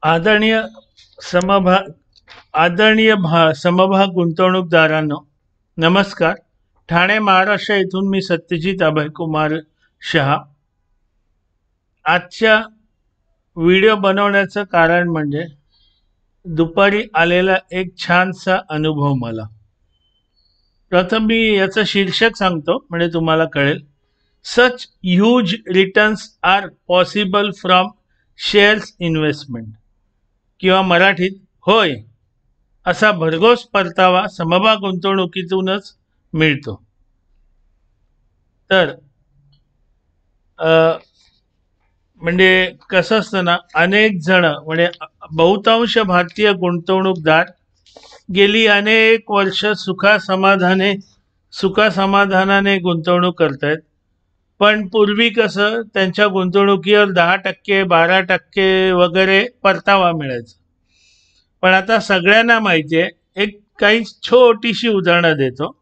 आदरणीय समभाग समभाग गुंतवणूकदारांनो, नमस्कार. ठाणे महाराष्ट्र येथून मी सत्यजित अभयकुमार शहा. आजच्या व्हिडिओ बनवण्याचं कारण म्हणजे दुपारी आलेला एक छानसा अनुभव. मला प्रथम मी याचं शीर्षक सांगतो म्हणजे तुम्हाला कळेल. Such huge returns are possible from shares investment, किंवा मराठीत होय असा भरघोस परतावा समभाग गुंतवणुकीतूनच मिळतो. तर म्हणजे कसं असतं ना, अनेक जण म्हणजे बहुतांश भारतीय गुंतवणूकदार गेली अनेक वर्ष सुखासमाधानाने गुंतवणूक करतायत. पण पूर्वी कसं त्यांच्या गुंतवणुकीवर 10%, 12% वगैरे परतावा मिळायचा. पण आता सगळ्यांना माहिती आहे, एक काही छोटीशी उदाहरणं देतो.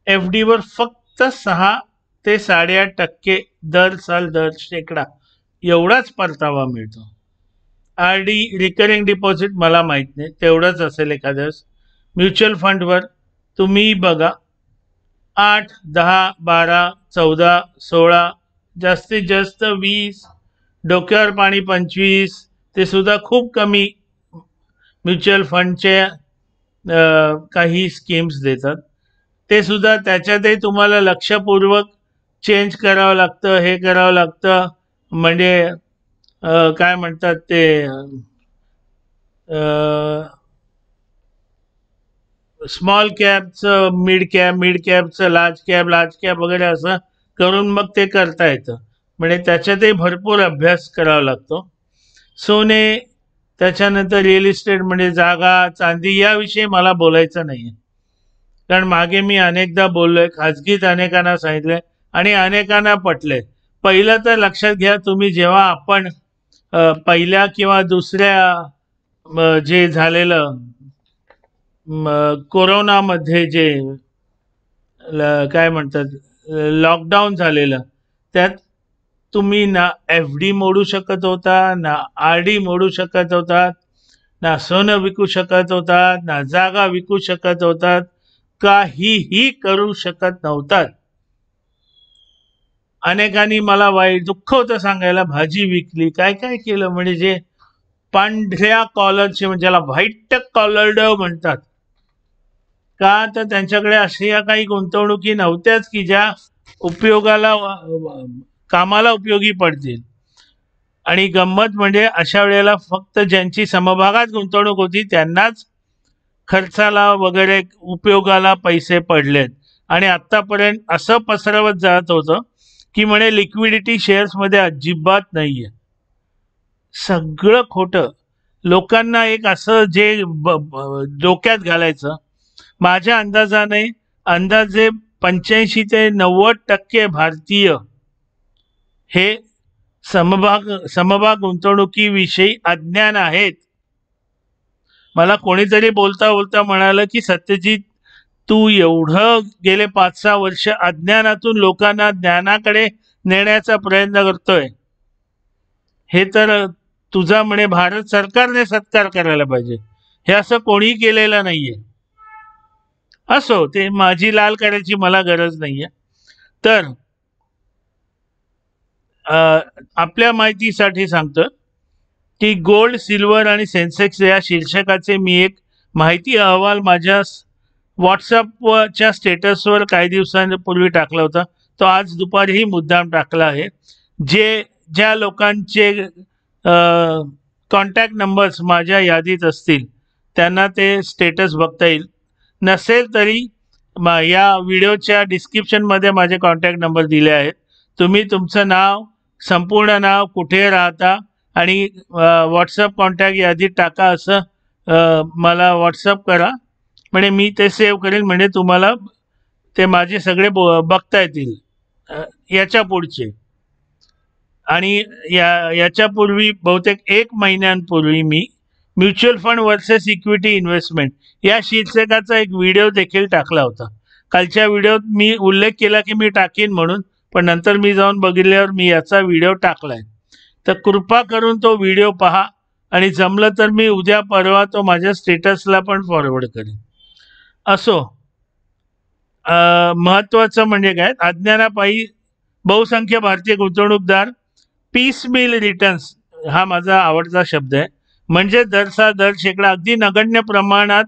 FD वर फक्त 6 ते 8.5% दर शेकडा एवढाच परतावा मिळतो. RD रिकरिंग डिपॉझिट मला माहित नाही, तेवढंच असेल एखाद्यास. म्युच्युअल फंडवर तुम्ही बघा 8, 10, 12, 14, 16, जास्तीत जास्त 20, डोक्यावर पाणी 25, ते सुद्धा खूप कमी म्युच्युअल फंडचे काही स्कीम्स देतात. ते सुद्धा त्याच्यातही तुम्हाला लक्षपूर्वक चेंज करावं लागतं, हे करावं लागतं. म्हणजे काय म्हणतात ते स्मॉल कॅपचं मिड कॅपचं लार्ज कॅप वगैरे असं करून मग ते करता येतं. म्हणजे त्याच्यातही भरपूर अभ्यास करावा लागतो. सोने, त्याच्यानंतर रिअल इस्टेट म्हणजे जागा, चांदी, याविषयी मला बोलायचं नाही आहे. कारण मागे मी अनेकदा बोललोय, खाजगीत अनेकांना सांगितलंय आणि अनेकांना पटलंय. पहिलं तर लक्षात घ्या, तुम्ही जेव्हा आपण पहिल्या किंवा दुसऱ्या जे झालेलं कोरोनामध्ये जे काय म्हणतात लॉकडाऊन झालेलं, त्यात तुम्ही ना FD मोडू शकत होता, ना RD मोडू शकत होता, ना सोनं विकू शकत होता, ना जागा विकू शकत होतात, काहीही करू शकत नव्हतात. अनेकांनी मला वाईट दुःख होतं सांगायला, भाजी विकली, काय काय केलं. म्हणजे जे पांढऱ्या कॉलरचे म्हणजे ज्याला व्हाईट कॉलर्ड म्हणतात, का तर त्यांच्याकडे अशा काही गुंतवणुकी नव्हत्याच की ज्या कामाला उपयोगी पडतील. आणि गंमत म्हणजे अशा वेळेला फक्त ज्यांची समभागात गुंतवणूक होती त्यांनाच खर्चाला वगैरे उपयोगाला पैसे पडलेत. आणि आत्तापर्यंत असं पसरवत जात होतं की म्हणे लिक्विडिटी शेअर्समध्ये अजिबात नाहीये. सगळं खोटं. लोकांना एक असं जे डोक्यात घालायचं, माझ्या अंदाजाने अंदाजे 85 ते 90% भारतीय हे समभाग गुंतवणुकीविषयी अज्ञान आहेत. मला कोणीतरी बोलता बोलता म्हणालं की सत्यजित, तू एवढं गेले 5-6 वर्ष अज्ञानातून लोकांना ज्ञानाकडे नेण्याचा प्रयत्न करतोय, हे तर तुझा म्हणे भारत सरकारने सत्कार करायला पाहिजे. हे असं कोणी केलेलं नाहीये. असो, ते माझी लाल करायची मला गरज नाहीये. तर आपल्या माहितीसाठी सांगतो की गोल्ड, सिल्वर आणि सेन्सेक्स या शीर्षकाचे मी एक माहिती अहवाल माझ्या व्हॉट्सअपच्या स्टेटसवर काही दिवसांपूर्वी टाकला होता. तो आज दुपारीही मुद्दाम टाकला आहे. ज्या लोकांचे कॉन्टॅक्ट नंबर्स माझ्या यादीत असतील त्यांना ते स्टेटस बघता येईल. नसेल तरी या व्हिडिओच्या डिस्क्रिप्शनमध्ये माझे कॉन्टॅक्ट नंबर दिले आहेत. तुम्ही तुमचं नाव, संपूर्ण नाव, कुठे राहता आणि व्हॉट्सअप कॉन्टॅक्ट यादीत टाका. असं मला व्हॉट्सअप करा, म्हणजे मी ते सेव्ह करेल. म्हणजे तुम्हाला ते माझे सगळे बघता येतील याच्या पुढचे. आणि याच्यापूर्वी बहुतेक 1 महिन्यांपूर्वी मी mutual fund versus equity investment या शीर्षकाचा एक व्हिडिओ देखील टाकला होता. कालच्या व्हिडिओत मी उल्लेख केला की मी टाकीन म्हणून, पण नंतर मी जाऊन बघितल्यावर मी याचा व्हिडिओ टाकलाय. तर कृपा करून तो व्हिडिओ पहा आणि जमलं तर मी उद्या परवा तो माझ्या स्टेटसला पण फॉरवर्ड करेन. असो, महत्त्वाचं म्हणजे काय, अज्ञानापायी बहुसंख्य भारतीय गुंतवणूकदार पीस मिल रिटर्न्स हा माझा आवडता शब्द आहे, म्हणजे दर शेकडा अगदी नगण्य प्रमाणात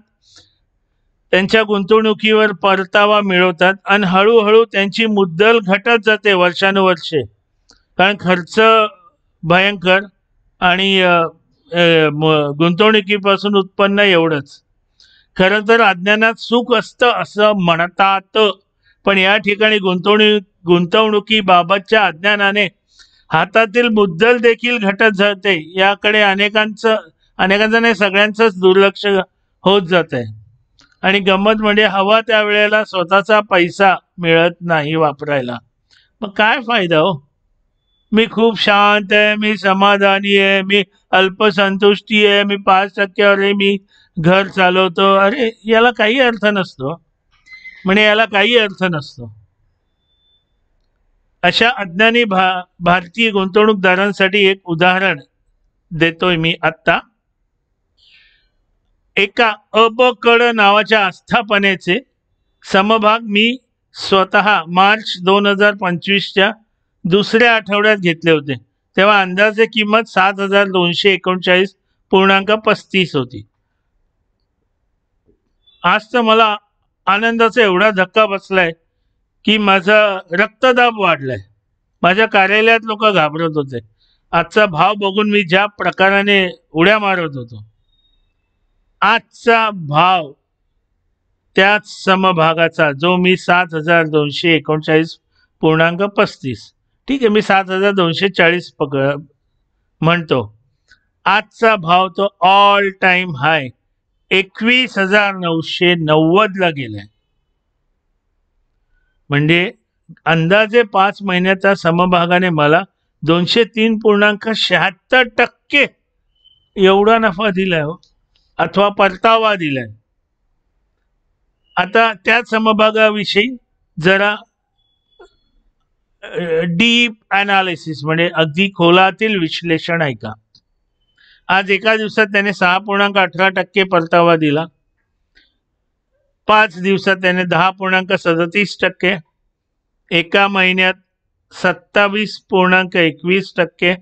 त्यांच्या गुंतवणुकीवर परतावा मिळवतात आणि हळूहळू त्यांची मुद्दल घटत जाते वर्षानुवर्षे, कारण खर्च भयंकर आणि गुंतवणुकीपासून उत्पन्न एवढंच. खरं तर अज्ञानात सुख असतं असं म्हणतात, पण या ठिकाणी गुंतवणुकीबाबतच्या अज्ञानाने हातातील मुद्दल देखील घटत जाते. याकडे अनेकांचं नाही, सगळ्यांचंच दुर्लक्ष होत जात आहे. आणि गंमत म्हणजे हवा त्या वेळेला स्वतःचा पैसा मिळत नाही वापरायला. मग काय फायदा हो? मी खूप शांत आहे, मी समाधानी आहे, मी अल्पसंतुष्टी आहे, मी 5%वर मी घर चालवतो. अरे याला काही अर्थ नसतो, म्हणजे याला काही अर्थ नसतो. अशा अज्ञानी भारतीय गुंतवणूकदारांसाठी एक उदाहरण देतोय मी आत्ता. एका अबकड नावाच्या आस्थापनेचे समभाग मी स्वतः मार्च 2025च्या दुसऱ्या आठवड्यात घेतले होते. तेव्हा अंदाजे किंमत 7,239.35 होती. आज तर मला आनंदाचा एवढा धक्का बसलाय की माझा रक्तदाब वाढलाय. माझ्या कार्यालयात लोक घाबरत होते. आजचा भाव बघून मी ज्या प्रकाराने उड्या मारत होतो, आजचा भाव त्याच समभागाचा जो मी 7,239.35, ठीक आहे, मी 7,240 म्हणतो, आजचा भाव तो ऑल टाइम हाय 21,990 ला गेलाय. म्हणजे अंदाजे 5 महिन्याच्या समभागाने मला 203.76% एवढा नफा दिलाय हो, अथवा परतावा दिलाय. आता त्या समभागाविषयी जरा डीप अनालिसिस म्हणजे अगदी खोलातील विश्लेषण आहे का. आज एका दिवसात त्याने 6.18% परतावा दिला. 5 दिवसात त्याने 10.37%, एका महिन्यात 27.21%,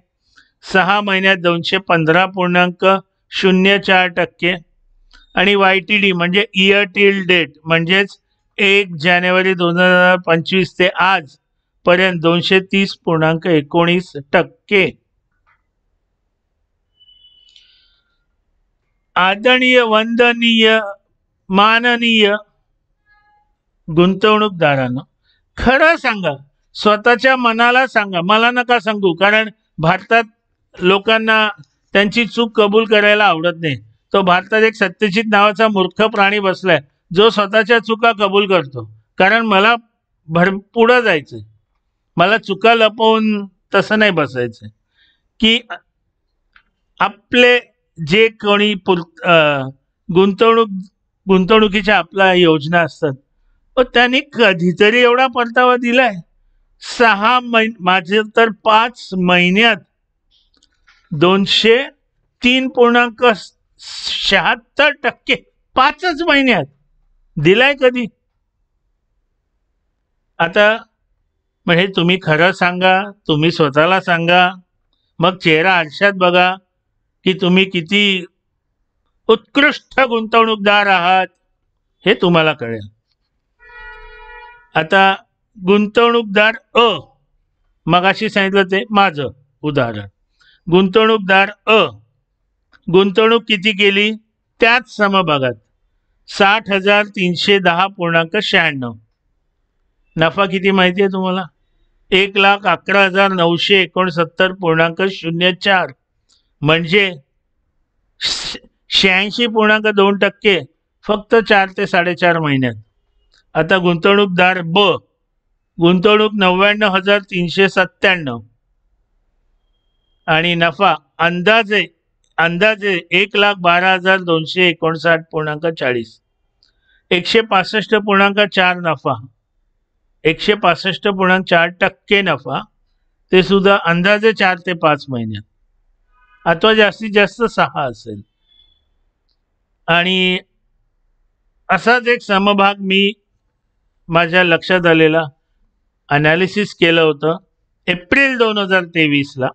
6 महिन्यात 215.04% आणि YTD म्हणजे इयर टिल डेट म्हणजेच 1 जानेवारी 2025 ते आज पर्यंत 230.19%. आदरणीय, वंदनीय, माननीय गुंतवणूकदारांनो, खरं सांगा, स्वतःच्या मनाला सांगा, मला नका सांगू. कारण भारतात लोकांना त्यांची चूक कबूल करायला आवडत नाही. तो भारतात एक सत्यजित नावाचा मूर्ख प्राणी बसलाय जो स्वतःच्या चुका कबूल करतो. कारण मला पुढं जायचंय, मला चुका लपवून तसं नाही बसायचं की आपले जे कोणी गुंतवणुकीच्या आपल्या योजना असतात, त्यांनी कधीतरी एवढा परतावा दिलाय. 6 महिने, माझे तर 5 महिन्यात 203.76%, 5च महिन्यात दिलाय कधी. आता म्हणजे तुम्ही खरं सांगा, तुम्ही स्वतःला सांगा, मग चेहरा आरशात बघा की तुम्ही किती उत्कृष्ट गुंतवणूकदार आहात हे तुम्हाला कळेल. आता गुंतवणूकदार मगाशी सांगितलं ते माझं उदाहरण. गुंतवणूकदार गुंतवणूक किती केली त्याच समभागात 60,310.96. नफा किती माहिती आहे तुम्हाला? 1,11,969.04, म्हणजे 86.2%, फक्त 4 ते 4.5 महिन्यात. आता गुंतवणूकदार गुंतवणूक 99,397 आणि नफा अंदाजे 1,12,259.40, 165.4 नफा, 165.4% नफा, ते सुद्धा अंदाजे 4 ते 5 महिन्यात. अथवा जास्तीत जास्त 6 असेल. आणि असाच एक समभाग मी माझ्या लक्षात आलेला अनालिसिस केलं होतं एप्रिल 2023ला.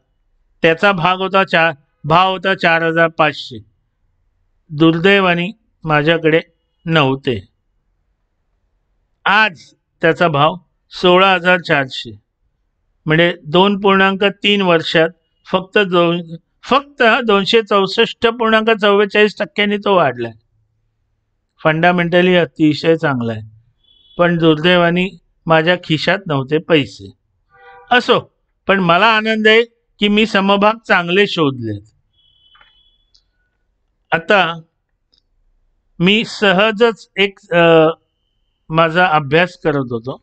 त्याचा भाव होता 4,500. दुर्दैवाने माझ्याकडे नव्हते. आज त्याचा भाव 16,400. म्हणजे 2.3 वर्षात फक्त 264.44% तो वाढलाय. फंडामेंटली अतिशय चांगला आहे. पण दुर्दैवाने माझ्या खिशात नव्हते पैसे. असो, पण मला आनंद आहे की मी समभाग चांगले शोधलेत. आता मी सहजच एक माझा अभ्यास करत होतो.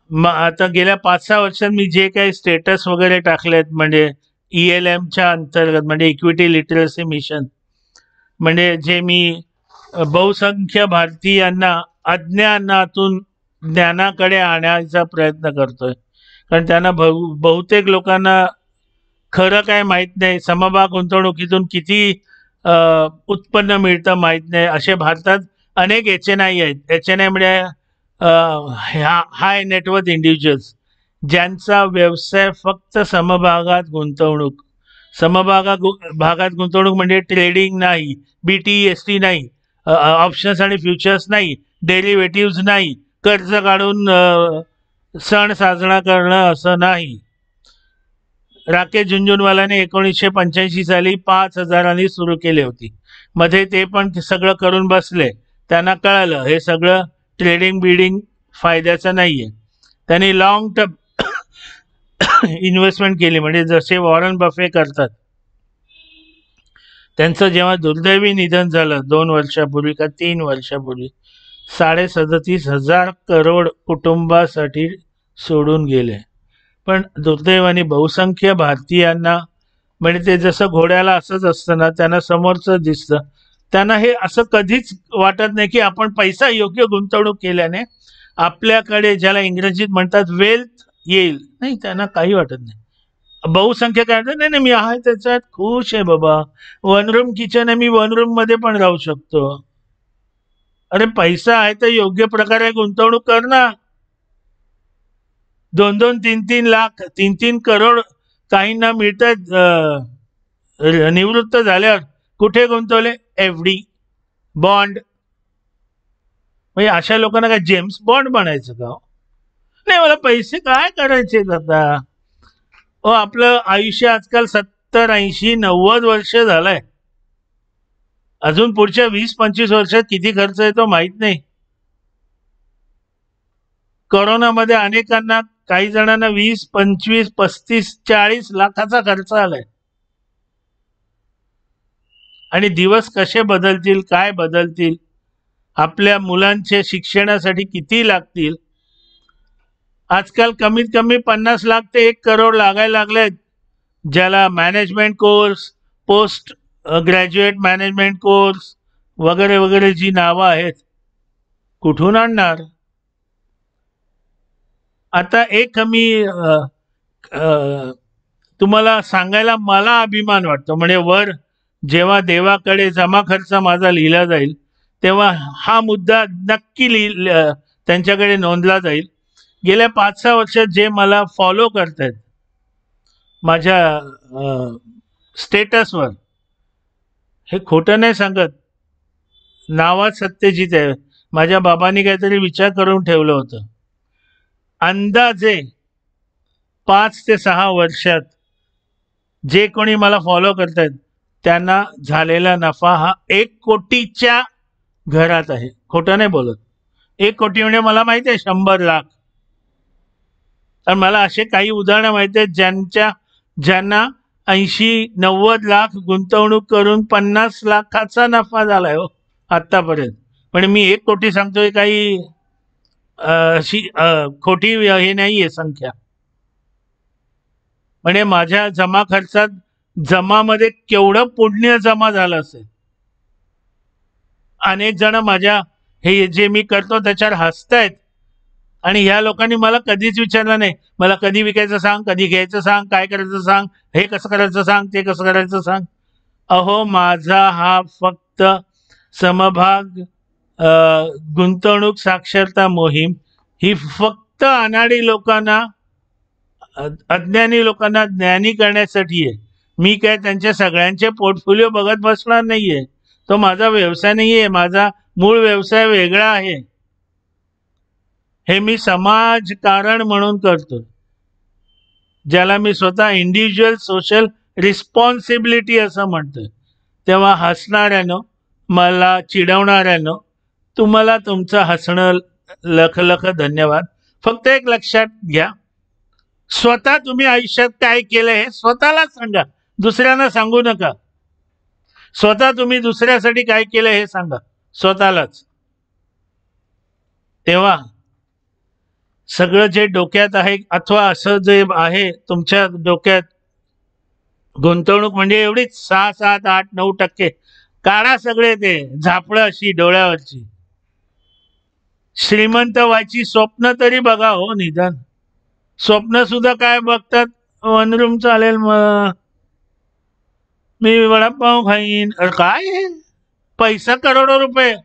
आता गेल्या 5-6 वर्षात मी जे काही स्टेटस वगैरे टाकलेत, म्हणजे ELMच्या अंतर्गत, म्हणजे इक्विटी लिटरसी मिशन, म्हणजे जे मी बहुसंख्य भारतीयांना अज्ञानातून ज्ञानाकडे आणण्याचा प्रयत्न करतोय. कारण त्यांना बहुतेक लोकांना खरं काय माहीत नाही, समभाग गुंतवणुकीतून किती उत्पन्न मिळतं माहीत नाही. असे भारतात अनेक HNI आहेत. HNI म्हणजे हाय नेटवर्थ इंडिव्हिज्युअल्स, ज्यांचा व्यवसाय फक्त समभागात गुंतवणूक. भागात गुंतवणूक म्हणजे ट्रेडिंग नाही, BTEST नाही, ऑप्शन्स आणि फ्युचर्स नाही, डेरिव्हेटिव्ह नाही, कर्ज काढून सण साजरा करणं असं नाही. राकेश झुनझुनवालाने 1985 साली 5,000 सुरू केली होती. मध्ये ते पण सगळं करून बसले. त्यांना कळलं हे सगळं ट्रेडिंग बिडिंग फायद्याचं नाहीये. त्यांनी लॉंग टर्म इन्व्हेस्टमेंट केली, म्हणजे जसे वॉरन बफे करतात. त्यांचं जेव्हा दुर्दैवी निधन झालं 2 वर्षापूर्वी का 3 वर्षापूर्वी, 37,500 करोड कुटुंबासाठी सोडून गेले. पण दुर्दैवाने बहुसंख्य भारतीयांना, म्हणजे ते जसं घोड्याला असंच असतं ना, त्यांना समोरचं दिसतं. त्यांना हे असं कधीच वाटत नाही की आपण पैसा योग्य गुंतवणूक केल्याने आपल्याकडे, ज्याला इंग्रजीत म्हणतात वेल्थ, येईल. नाही, त्यांना काही वाटत नाही. बहुसंख्य काय म्हणतात, नाही नाही मी आहे त्याच्यात खुश आहे बाबा, 1 रूम किचन आहे, मी 1 रूम मध्ये पण राहू शकतो. अरे पैसा आहे तर योग्य प्रकारे गुंतवणूक कर ना. 2-2, 3-3 लाख, 3-3 करोड काहींना मिळतात निवृत्त झाल्यावर. कुठे गुंतवले? FD, bond. म्हणजे अशा लोकांना काय जेम्स बॉन्ड बनायचं का? नाही, मला पैसे काय करायचे आता. आपलं आयुष्य आजकाल 70, 80, 90 वर्ष झालंय. अजून पुढच्या 20-25 वर्षात किती खर्च येतो माहित नाही. कोरोनामध्ये अनेकांना, काही जणांना 20, 25, 35, 40 लाखाचा खर्च आलाय. आणि दिवस कसे बदलतील, काय बदलतील, आपल्या मुलांचे शिक्षणासाठी किती लागतील. आजकाल कमीत कमी 50 लाख ते 1 करोड लागायला लागलेत. ज्याला management course, post graduate management course वगैरे वगैरे जी नावं आहेत, कुठून आणणार. आता एक मी तुम्हाला सांगायला मला अभिमान वाटतो. म्हणजे वर जेव्हा देवाकडे जमा खर्च माझा लिहिला जाईल, तेव्हा हा मुद्दा नक्की त्यांच्याकडे नोंदला जाईल. गेल्या 5-6 वर्षात जे मला फॉलो करतायत माझ्या स्टेटसवर, हे खोटं नाही सांगत, नावात सत्यजित आहे. माझ्या बाबांनी काहीतरी विचार करून ठेवलं होतं. अंदाजे 5 ते 6 वर्षात जे कोणी मला फॉलो करतायत त्यांना झालेला नफा हा 1 कोटीच्या घरात आहे. खोटं नाही बोलत. 1 कोटी म्हणजे मला माहिती आहे 100 लाख. आणि मला असे काही उदाहरणं माहिती आहेत ज्यांना 80-90 लाख गुंतवणूक करून 50 लाखाचा नफा झालाय हो आतापर्यंत. पण मी 1 कोटी सांगतोय, काही अशी खोटी हे नाहीये संख्या. म्हणजे माझ्या जमा खर्चात, जमामध्ये केवढं पुण्य जमा झालं असेल. अनेक जण माझ्या हे जे मी करतो त्याच्यावर हसतायत आणि ह्या लोकांनी मला कधीच विचारलं नाही, मला कधी विकायचं सांग, कधी घ्यायचं सांग, काय करायचं सांग, हे कसं करायचं सांग, ते कसं करायचं सांग. अहो, माझा हा फक्त समभाग गुंतवणूक साक्षरता मोहीम ही फक्त अनाडी लोकांना, अज्ञानी लोकांना ज्ञानी करण्यासाठी आहे. मी काय त्यांच्या सगळ्यांचे पोर्टफोलिओ बघत बसणार नाहीये. तो माझा व्यवसाय नाहीये. माझा मूळ व्यवसाय वेगळा आहे. हे मी समाजकारण म्हणून करतो, ज्याला मी स्वतः इंडिव्हिज्युअल सोशल रिस्पॉन्सिबिलिटी असं म्हणतोय. तेव्हा हसणाऱ्यानं, मला चिडवणाऱ्यानं, तुम्हाला तुमचं हसणं लख लख धन्यवाद. फक्त एक लक्षात घ्या, स्वतः तुम्ही आयुष्यात काय केलं हे स्वतःला सांगा, दुसऱ्यांना सांगू नका. स्वतः तुम्ही दुसऱ्यासाठी काय केलं हे सांगा, स्वतःलाच. तेव्हा सगळं जे डोक्यात आहे अथवा असं जे आहे तुमच्या डोक्यात, गुंतवणूक म्हणजे एवढीच 6, 7, 8, 9% काढा सगळे ते झापडं अशी डोळ्यावरची. श्रीमंत व्हायची स्वप्न तरी बघा हो निदान. स्वप्न सुद्धा काय बघतात, वनरूम चालेल, मग मी वडापाव खाईन. अरे काय पैसा करोडो रुपये,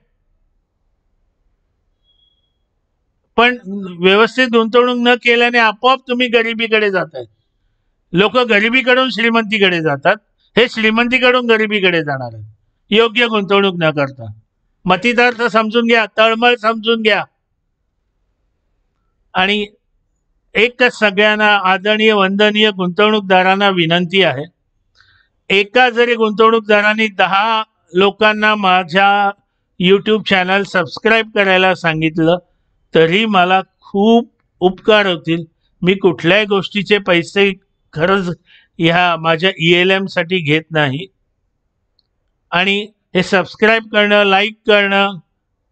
पण व्यवस्थित गुंतवणूक न केल्याने आपोआप तुम्ही गरिबीकडे जाताय. लोक गरिबीकडून श्रीमंतीकडे जातात, हे श्रीमंतीकडून गरिबीकडे जाणार आहे योग्य गुंतवणूक न करता. मतितार्थ समजून घ्या, तळमळ समजून घ्या. आणि एकच सगळ्यांना आदरणीय वंदनीय गुंतवणूकदारांना विनंती आहे, एका जरी गुंतवणूकदारांनी 10 लोकांना माझ्या यूट्यूब चॅनल सबस्क्राईब करायला सांगितलं तरी मला खूप उपकार होतील. मी कुठल्याही गोष्टीचे पैसे खरंच ह्या माझ्या ELM साठी घेत नाही. आणि हे सबस्क्राईब करणं, लाईक करणं,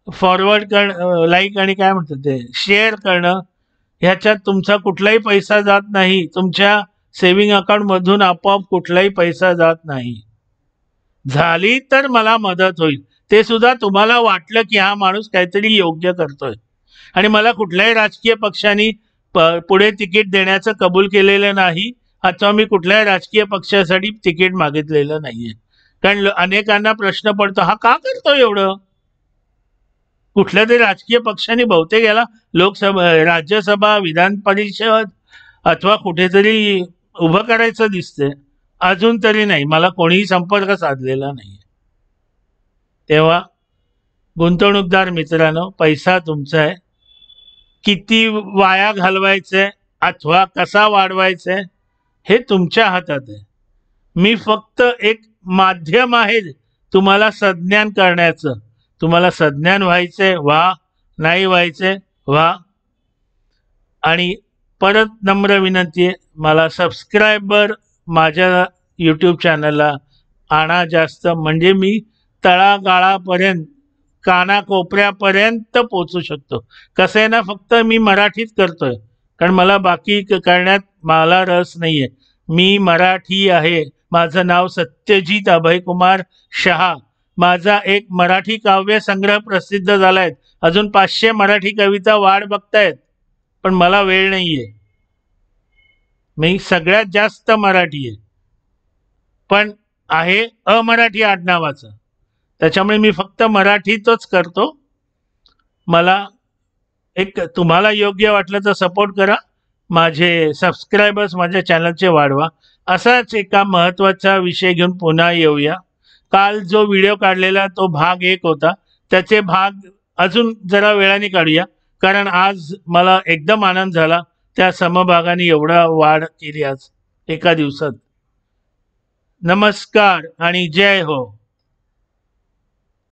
फॉरवर्ड करणं, लाईक आणि काय म्हणतात ते शेअर करणं, ह्याच्यात तुमचा कुठलाही पैसा जात नाही. तुमच्या सेव्हिंग अकाउंटमधून आपोआप कुठलाही पैसा जात नाही. झाली तर मला मदत होईल, ते सुद्धा तुम्हाला वाटलं की हा माणूस काहीतरी योग्य करतोय. आणि मला कुठल्याही राजकीय पक्षांनी पुढे तिकीट देण्याचं कबूल केलेलं नाही, अथवा मी कुठल्याही राजकीय पक्षासाठी तिकीट मागितलेलं नाहीये. कारण अनेकांना प्रश्न पडतो, हा का करतो एवढं. कुठल्या तरी राजकीय पक्षाने बहुतेक याला लोकसभा, राज्यसभा, विधान परिषद अथवा कुठेतरी उभं करायचं दिसतंय. अजून तरी नाही, मला कोणीही संपर्क साधलेला नाही. तेव्हा गुंतवणूकदार मित्रांनो, पैसा तुमचा आहे. किती वाया घालवायचंय अथवा कसा वाढवायचा हे तुमच्या हातात आहे. मी फक्त एक माध्यम आहे तुम्हाला सज्ञान करण्याचं. तुम्हाला सज्ञान व्हायचंय व्हा, नाही व्हायचंय व्हा. आणि परत नम्र विनंती आहे, मला सबस्क्रायबर माझ्या यूट्यूब चॅनलला आणा जास्त, म्हणजे मी तळागाळापर्यंत, कानाकोपऱ्यापर्यंत पोचू शकतो. कसं आहे ना, फक्त मी मराठीत करतोय कारण मला बाकी करण्यात मला रस नाहीये. मी मराठी आहे. माझं नाव सत्यजित अभयकुमार शहा. माझा एक मराठी काव्य संग्रह प्रसिद्ध झालाय. अजून 500 मराठी कविता वाट बघतायत, पण मला वेळ नाहीये. मी सगळ्यात जास्त मराठी आहे, पण आहे अमराठी आडनावाचं. त्याच्यामुळे मी फक्त मराठीतच करतो. मला एक तुम्हाला योग्य वाटलं तर सपोर्ट करा. माझे सबस्क्रायबर्स माझ्या चॅनलचे वाढवा. असाच एका महत्त्वाचा विषय घेऊन पुन्हा येऊया. काल जो व्हिडिओ काढलेला तो भाग 1 होता, त्याचे भाग अजून जरा वेळाने काढूया, कारण आज मला एकदम आनंद झाला त्या समभागाने एवढा वाढ केली आज एका दिवसात. नमस्कार आणि जय हो.